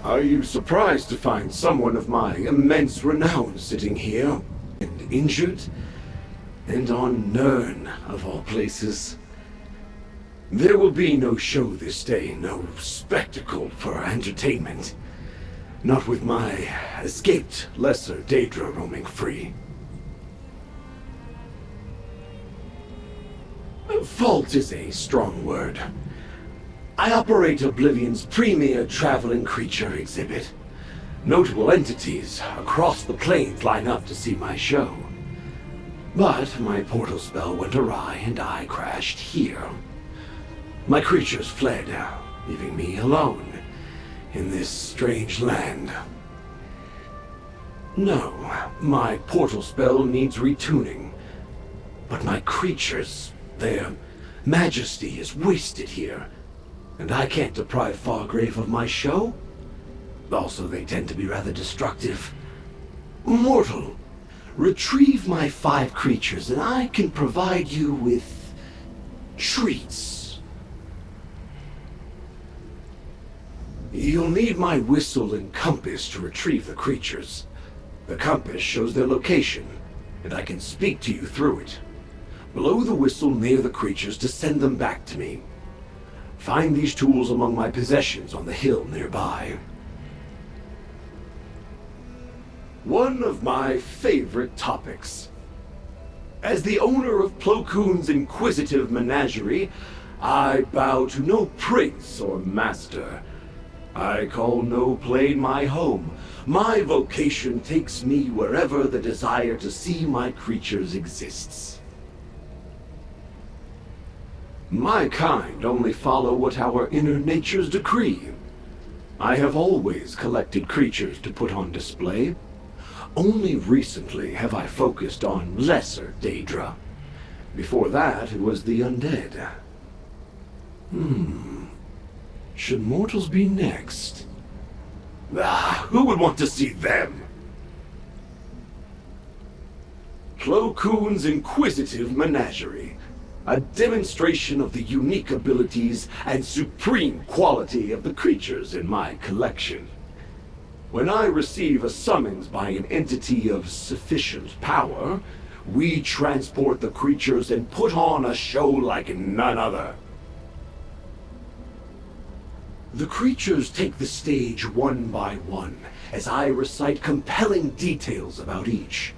Are you surprised to find someone of my immense renown sitting here, and injured? And on Nirn, of all places. There will be no show this day, no spectacle for entertainment. Not with my escaped lesser Daedra roaming free. Fault is a strong word. I operate Oblivion's premier traveling creature exhibit. Notable entities across the plains line up to see my show. But my portal spell went awry and I crashed here. My creatures fled, leaving me alone in this strange land. No, my portal spell needs retuning. But my creatures, their majesty is wasted here. And I can't deprive Fargrave of my show. Also, they tend to be rather destructive. Mortal, retrieve my 5 creatures and I can provide you with treats. You'll need my whistle and compass to retrieve the creatures. The compass shows their location, and I can speak to you through it. Blow the whistle near the creatures to send them back to me. Find these tools among my possessions on the hill nearby. One of my favorite topics. As the owner of Plokun's inquisitive menagerie, I bow to no prince or master. I call no plane my home. My vocation takes me wherever the desire to see my creatures exists. My kind only follow what our inner natures decree. I have always collected creatures to put on display. Only recently have I focused on lesser Daedra. Before that, it was the undead. Should mortals be next? Who would want to see them? Plokun's inquisitive menagerie. A demonstration of the unique abilities and supreme quality of the creatures in my collection. When I receive a summons by an entity of sufficient power, we transport the creatures and put on a show like none other. The creatures take the stage one by one, as I recite compelling details about each.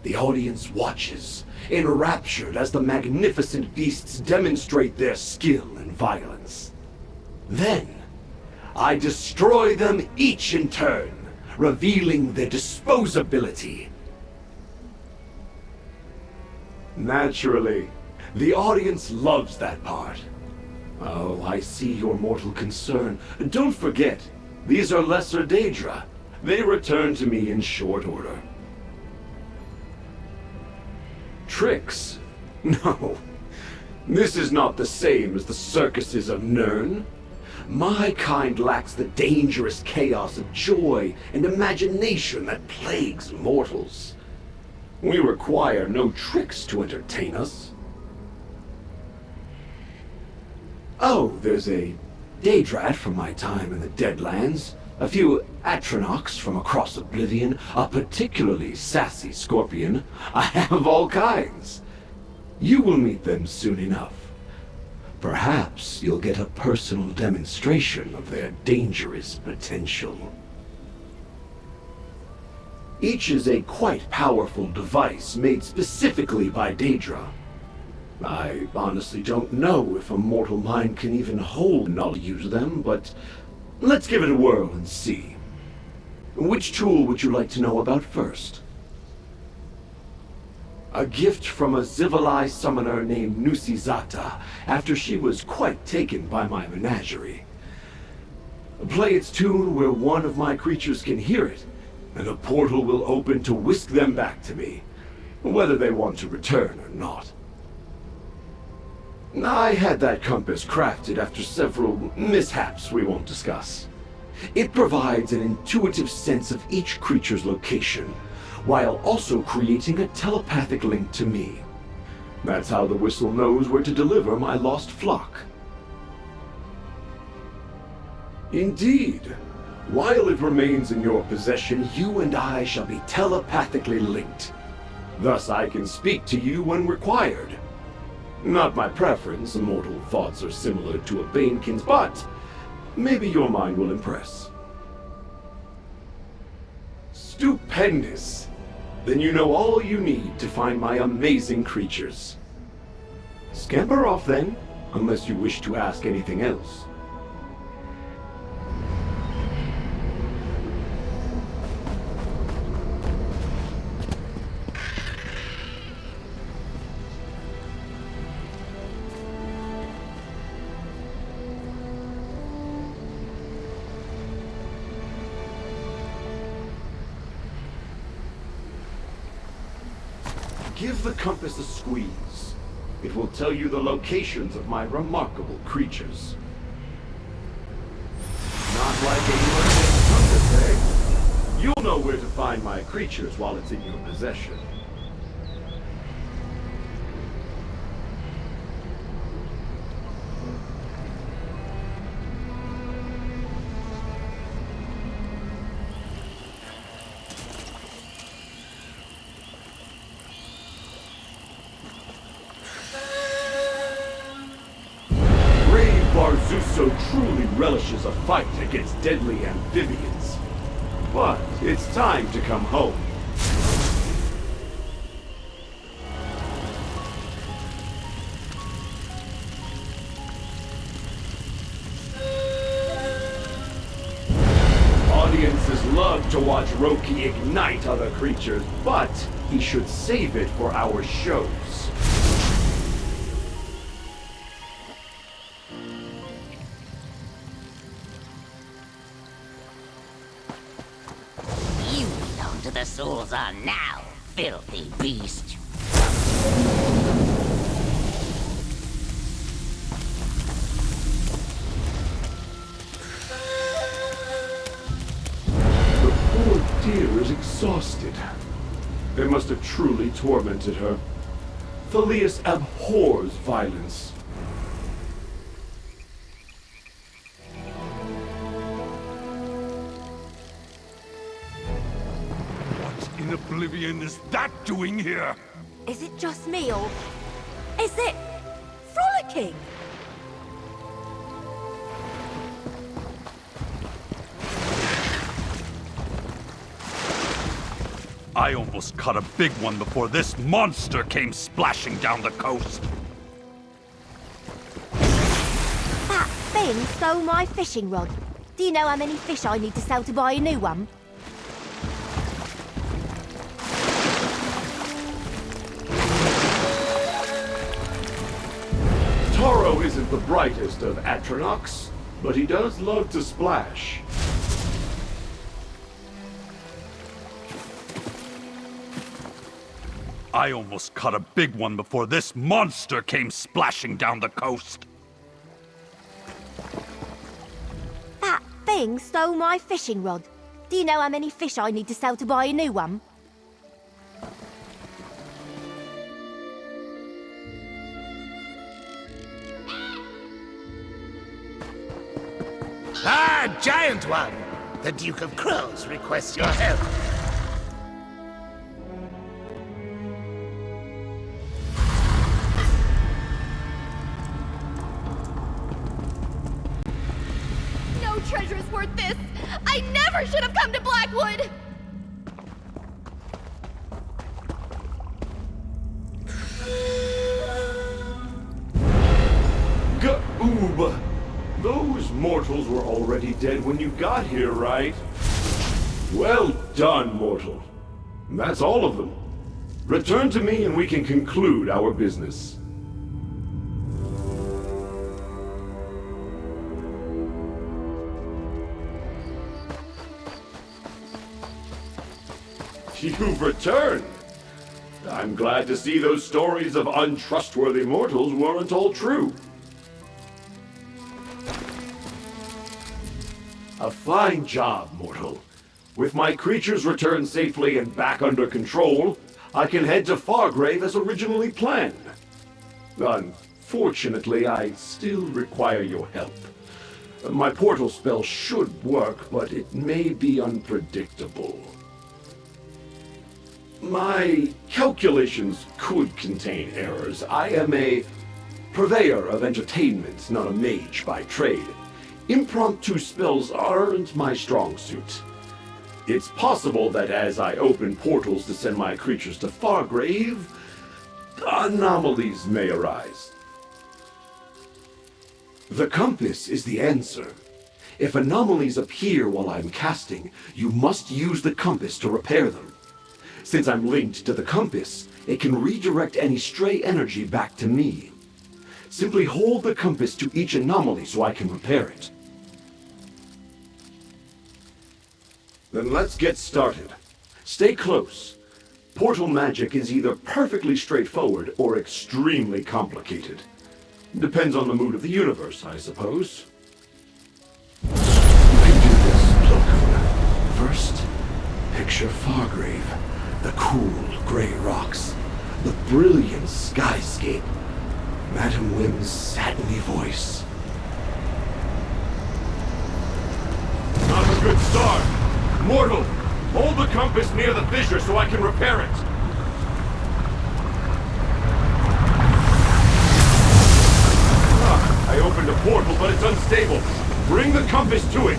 The audience watches, enraptured as the magnificent beasts demonstrate their skill and violence. Then, I destroy them each in turn, revealing their disposability. Naturally, the audience loves that part. Oh, I see your mortal concern. Don't forget, these are lesser Daedra. They return to me in short order. Tricks? No. This is not the same as the circuses of Nirn. My kind lacks the dangerous chaos of joy and imagination that plagues mortals. We require no tricks to entertain us. Oh, there's a Daedrat from my time in the Deadlands, a few Atronachs from across Oblivion, a particularly sassy scorpion. I have all kinds. You will meet them soon enough. Perhaps you'll get a personal demonstration of their dangerous potential. Each is a quite powerful device made specifically by Daedra. I honestly don't know if a mortal mind can even hold and I'll use them, but let's give it a whirl and see. Which tool would you like to know about first? A gift from a Zivalai summoner named Nusizata, after she was quite taken by my menagerie. Play its tune where one of my creatures can hear it, and a portal will open to whisk them back to me, whether they want to return or not. I had that compass crafted after several mishaps we won't discuss. It provides an intuitive sense of each creature's location, while also creating a telepathic link to me. That's how the whistle knows where to deliver my lost flock. Indeed. While it remains in your possession, you and I shall be telepathically linked. Thus I can speak to you when required. Not my preference, immortal thoughts are similar to a Banekin's, but maybe your mind will impress. Stupendous! Then you know all you need to find my amazing creatures. Scamper off then, unless you wish to ask anything else. Give the compass a squeeze. It will tell you the locations of my remarkable creatures. Not like a mundane compass, eh? You'll know where to find my creatures while it's in your possession. Barzuco truly relishes a fight against deadly amphibians. But it's time to come home. Audiences love to watch Roki ignite other creatures, but he should save it for our shows. The souls are now, filthy beast. The poor dear is exhausted. They must have truly tormented her. Thalius abhors violence. In Oblivion is that doing here? Is it just me, or is it frolicking? I almost caught a big one before this monster came splashing down the coast. That thing stole my fishing rod. Do you know how many fish I need to sell to buy a new one? Taro isn't the brightest of Atronachs, but he does love to splash. I almost caught a big one before this monster came splashing down the coast. That thing stole my fishing rod. Do you know how many fish I need to sell to buy a new one? Ah, giant one! The Duke of Crows requests your help. No treasure is worth this! I never should have come to Blackwood! Goob! Those mortals were already dead when you got here, right? Well done, mortal. That's all of them. Return to me and we can conclude our business. You've returned! I'm glad to see those stories of untrustworthy mortals weren't all true. A fine job, mortal. With my creatures returned safely and back under control, I can head to Fargrave as originally planned. Unfortunately, I still require your help. My portal spell should work, but it may be unpredictable. My calculations could contain errors. I am a purveyor of entertainment, not a mage by trade. Impromptu spells aren't my strong suit. It's possible that as I open portals to send my creatures to Fargrave, anomalies may arise. The compass is the answer. If anomalies appear while I'm casting, you must use the compass to repair them. Since I'm linked to the compass, it can redirect any stray energy back to me. Simply hold the compass to each anomaly so I can repair it. Then let's get started. Stay close. Portal magic is either perfectly straightforward or extremely complicated. Depends on the mood of the universe, I suppose. You can do this, Plokun. First, picture Fargrave. The cool, gray rocks. The brilliant skyscape. Madam Wim's satiny voice. Not a good start. Mortal, hold the compass near the fissure so I can repair it. I opened a portal, but it's unstable. Bring the compass to it.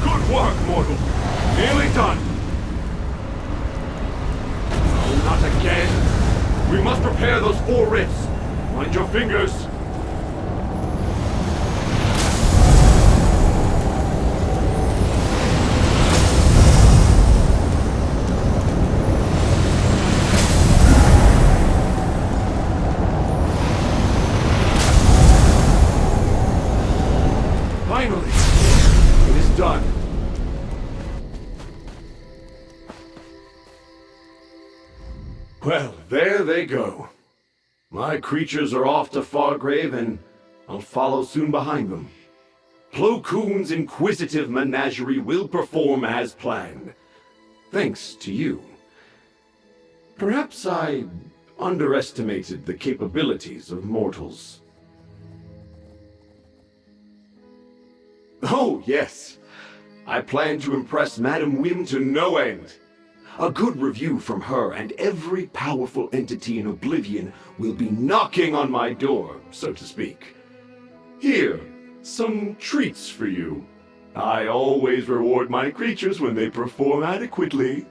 Good work, mortal. Nearly done. Oh, not again. We must repair those 4 rifts. Mind your fingers. Finally, it is done. Well, there they go. My creatures are off to Fargrave, and I'll follow soon behind them. Plokun's inquisitive menagerie will perform as planned. Thanks to you. Perhaps I underestimated the capabilities of mortals. Oh, yes. I plan to impress Madam Wim to no end. A good review from her and every powerful entity in Oblivion will be knocking on my door, so to speak. Here, some treats for you. I always reward my creatures when they perform adequately.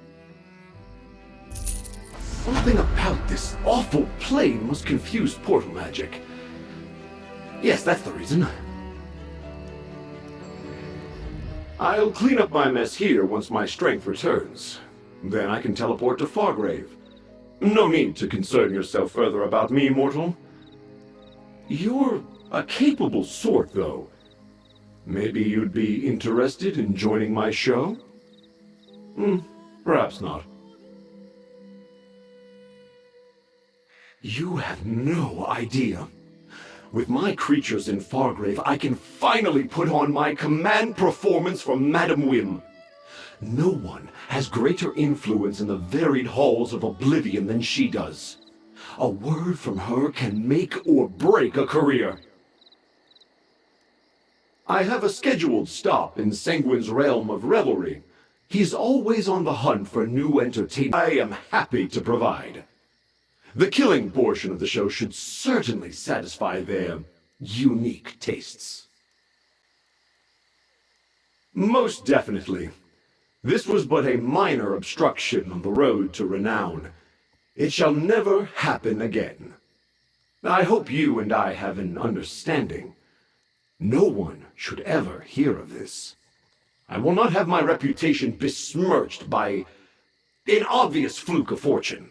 Something about this awful plane must confuse portal magic. Yes, that's the reason. I'll clean up my mess here once my strength returns. Then I can teleport to Fargrave. No need to concern yourself further about me, mortal. You're a capable sort, though. Maybe you'd be interested in joining my show? Perhaps not. You have no idea. With my creatures in Fargrave, I can finally put on my command performance for Madam Wim. No one has greater influence in the varied halls of Oblivion than she does. A word from her can make or break a career. I have a scheduled stop in Sanguine's realm of revelry. He's always on the hunt for new entertainment I am happy to provide. The killing portion of the show should certainly satisfy their unique tastes. Most definitely. This was but a minor obstruction on the road to renown. It shall never happen again. I hope you and I have an understanding. No one should ever hear of this. I will not have my reputation besmirched by an obvious fluke of fortune.